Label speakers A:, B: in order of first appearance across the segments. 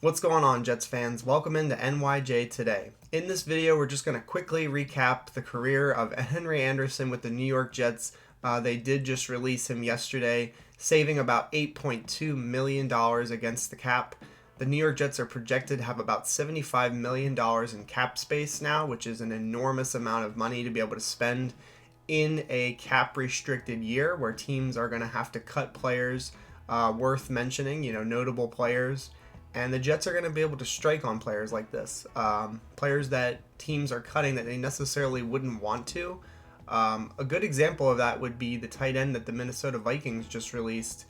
A: What's going on, Jets fans? Welcome into NYJ today. In this video, we're just going to quickly recap the career of Henry Anderson with the New York Jets. They did just release him yesterday, saving about $8.2 million against the cap. The New York Jets are projected to have about $75 million in cap space now, which is an enormous amount of money to be able to spend in a cap-restricted year where teams are going to have to cut players worth mentioning, notable players. And the Jets are going to be able to strike on players like this, players that teams are cutting that they necessarily wouldn't want to. A good example of that would be the tight end that the Minnesota Vikings just released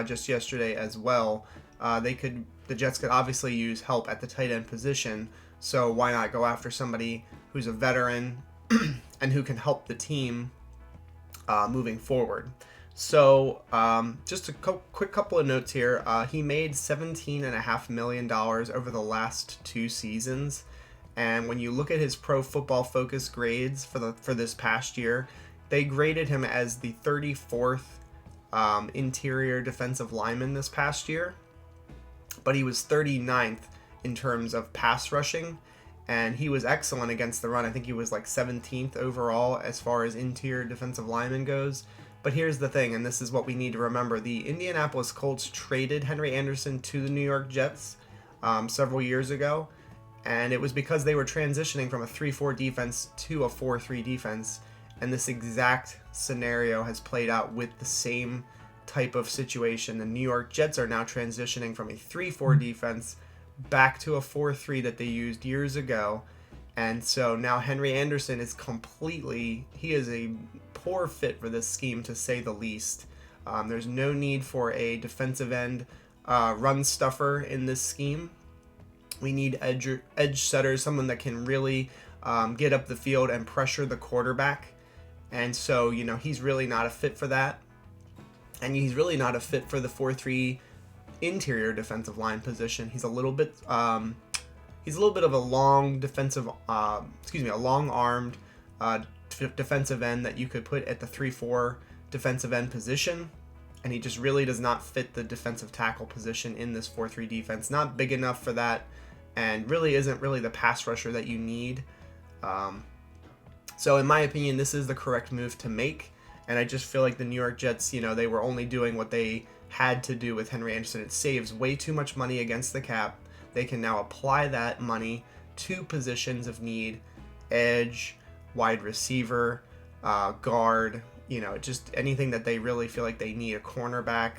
A: just yesterday as well. The Jets could obviously use help at the tight end position, so why not go after somebody who's a veteran and who can help the team moving forward. So just a quick couple of notes here. He made $17.5 million over the last 2 seasons. And when you look at his Pro Football Focus grades for this past year, they graded him as the 34th interior defensive lineman this past year. But he was 39th in terms of pass rushing. And he was excellent against the run. I think he was like 17th overall as far as interior defensive lineman goes. But here's the thing, and this is what we need to remember. The Indianapolis Colts traded Henry Anderson to the New York Jets several years ago, and it was because they were transitioning from a 3-4 defense to a 4-3 defense, and this exact scenario has played out with the same type of situation. The New York Jets are now transitioning from a 3-4 defense back to a 4-3 that they used years ago, and so now Henry Anderson is he is a poor fit for this scheme, to say the least. There's no need for a defensive end run stuffer in this scheme. We need edge setters, someone that can really get up the field and pressure the quarterback. And so, he's really not a fit for that. And he's really not a fit for the 4-3 interior defensive line position. He's a little bit of a long defensive, a long-armed defensive end that you could put at the 3-4 defensive end position, and he just really does not fit the defensive tackle position in this 4-3 defense. Not big enough for that, and really isn't the pass rusher that you need. So in my opinion, this is the correct move to make, and I just feel like the New York Jets, they were only doing what they had to do with Henry Anderson. It saves way too much money against the cap. They can now apply that money to positions of need: edge, wide receiver, guard, just anything that they really feel like they need, a cornerback.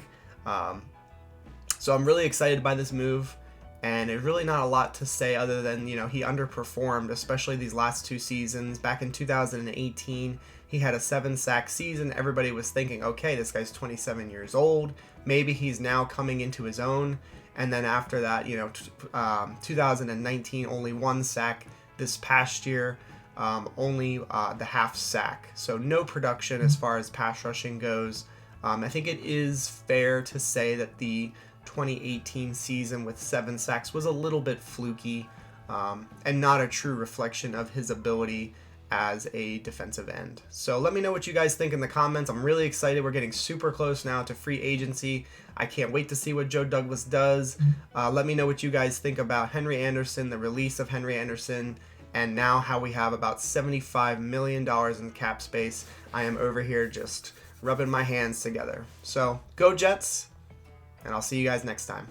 A: So I'm really excited by this move, and it's really not a lot to say other than, he underperformed, especially these last 2 seasons. Back in 2018, he had a 7-sack season. Everybody was thinking, okay, this guy's 27 years old. Maybe he's now coming into his own. And then after that, 2019, only 1 sack. This past year, only the half sack. So no production as far as pass rushing goes. I think it is fair to say that the 2018 season with 7 sacks was a little bit fluky and not a true reflection of his ability as a defensive end. So let me know what you guys think in the comments. I'm really excited. We're getting super close now to free agency. I can't wait to see what Joe Douglas does. Let me know what you guys think about Henry Anderson, the release of Henry Anderson, and now how we have about $75 million in cap space. I am over here just rubbing my hands together. So go Jets, and I'll see you guys next time.